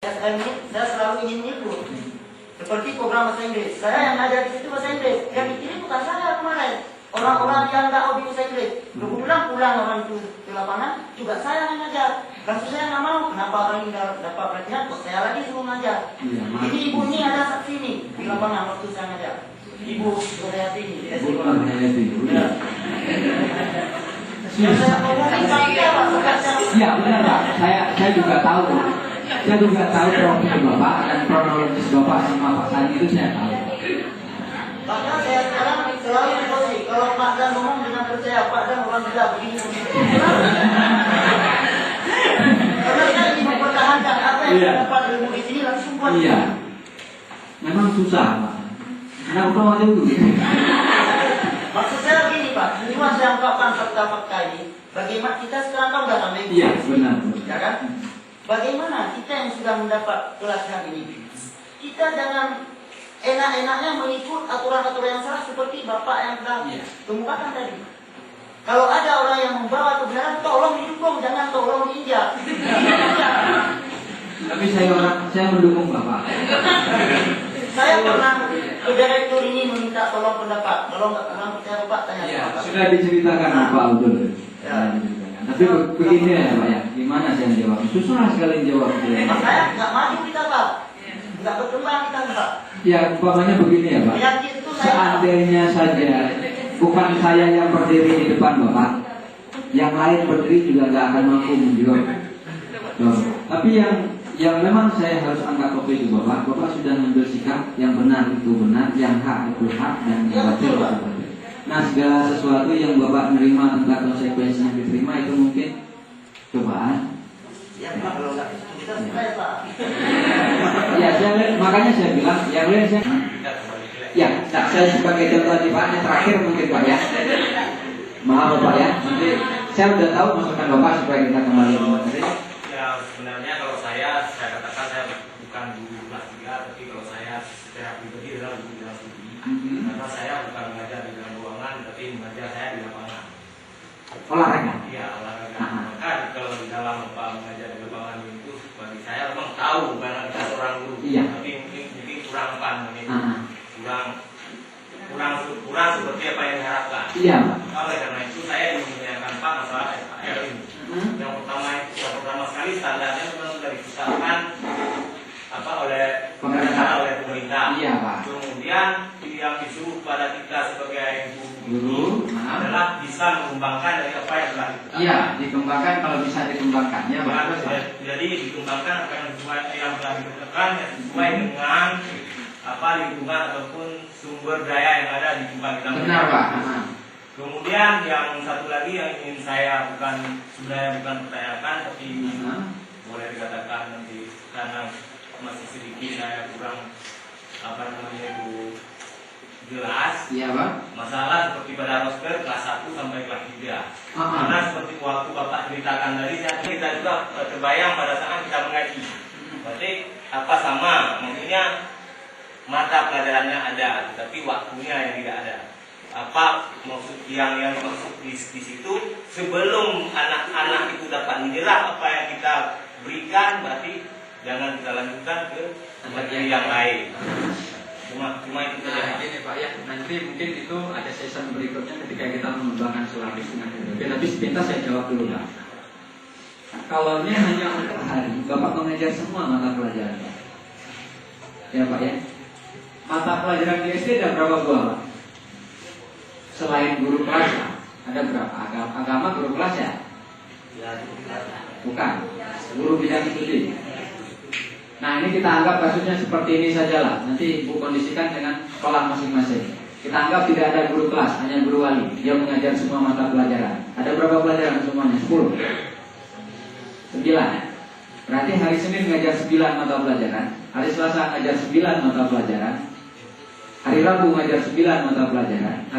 Saya selalu ingin mengikut. Seperti program bahasa Inggris. Saya yang ngajar di situ bahasa Inggris. Yang dikirim bukan saya kemarin. Orang-orang yang nggak hobi bahasa Inggris. Pulang orang itu ke lapangan, juga saya yang ngajar. Lalu saya nggak mau. Kenapa orang ini dapat pelatihan? Kok saya lagi suruh ngajar. Ini ibu ini ada saksi ini di lapangan waktu saya ngajar. Ibu Nurhayati ini. Ibu Nurhayati. Ya benar Pak, saya juga tahu. Saya juga tahu profil Bapak dan kronologis Bapak sama Pak Sani itu saya tahu. Bahkan saya sekarang selalu emosi kalau Pak Dan ngomong dengan percaya, Pak Dan orang tidak begini. Karena saya ingin mempertahankan apa yang saya dapat ilmu di sini langsung buat. Iya, memang susah Pak. Karena udah aja dulu. Maksud saya begini Pak, cuma saya ungkapkan fakta-fakta ini. Bagaimana kita sekarang kan udah ramai. Iya benar. Ya kan? Bagaimana kita yang sudah mendapat pelatihan ini? Kita jangan enak-enaknya mengikut aturan-aturan yang salah seperti Bapak yang telah kemukakan tadi. Kalau ada orang yang membawa kebenaran, tolong didukung, jangan tolong diinjak. Tapi saya mendukung Bapak. Saya pernah ke direktur ini meminta tolong pendapat. Kalau nggak pernah percaya Bapak, tanya Ya, Bapak. sudah diceritakan Bapak betul. Ya. Tapi begini ya Pak ya, gimana saya jawab? Susah sekali jawab. Saya nggak maju kita Pak, nggak berkembang kita Pak. Ya, umpamanya begini ya Pak. Seandainya saja bukan saya yang berdiri di depan Bapak, yang lain berdiri juga nggak akan mampu menjawab. Tapi yang memang saya harus angkat topi itu Bapak sudah mengambil sikap yang benar itu benar, yang hak itu hak, dan yang batil itu batil. Nah, segala sesuatu yang Bapak menerima tentang konsekuensinya diterima itu mungkin cobaan. Ya Pak, kalau nggak kita selesai Pak. Ya, makanya saya bilang yang lain saya. Ya, nah, saya sebagai contoh di Pak yang terakhir mungkin Pak ya. Maaf Bapak ya, nanti saya udah tahu masukan Bapak supaya kita kembali ke materi. Ya sebenarnya kalau saya katakan saya bukan guru kelas 3, tapi kalau saya secara pribadi adalah guru dalam studi. Karena saya bukan mengajar di dalam ruangan, tapi mengajar saya di lapangan. Olahraga. Iya, olahraga. Maka kalau di dalam mengajar di lapangan itu bagi saya memang tahu karena kita seorang guru, tapi mungkin kurang kurang seperti apa yang diharapkan. Iya. Oleh karena itu saya ingin menanyakan Pak masalah SKL ini. Yang pertama sekali standarnya memang sudah ditetapkan oleh pemerintah. Iya Pak. Kemudian yang disuruh pada kita sebagai guru adalah bisa mengembangkan dari apa yang telah ditetapkan. Iya, dikembangkan kalau bisa dikembangkan ya Pak. Jadi dikembangkan apa yang telah ditetapkan sesuai dengan lingkungan ataupun sumber daya yang ada di tempat kita. Benar Pak. Kemudian yang satu lagi yang ingin saya sebenarnya bukan pertanyakan, tapi boleh dikatakan nanti karena masih sedikit saya kurang itu jelas. Iya Pak. Masalah seperti pada roster kelas 1 sampai kelas 3. Karena seperti waktu Bapak ceritakan tadi, kita juga terbayang pada saat kita mengaji. Berarti sama, maksudnya mata pelajarannya ada, tetapi waktunya yang tidak ada. Maksud yang masuk di situ sebelum anak-anak itu dapat menyerap apa yang kita berikan, berarti jangan kita lanjutkan ke materi yang lain. Cuma itu saja. Nah, ini Pak ya, nanti mungkin itu ada season berikutnya ketika kita mengembangkan sulapis dengan PDB. Tapi sepintas saya jawab dulu Pak. Kalau ini hanya untuk hari, Bapak mengajar semua mata pelajaran Pak. Ya Pak ya. Mata pelajaran di SD ada berapa buah Pak? Selain guru kelas ada berapa? Agama guru kelas ya? Bukan. Guru bidang studi. Nah, ini kita anggap kasusnya seperti ini sajalah. Nanti Ibu kondisikan dengan sekolah masing-masing. Kita anggap tidak ada guru kelas, hanya guru wali. Dia mengajar semua mata pelajaran. Ada berapa pelajaran semuanya? 10. 9. Berarti hari Senin mengajar 9 mata pelajaran. Hari Selasa mengajar 9 mata pelajaran. Hari Rabu mengajar 9 mata pelajaran. Hari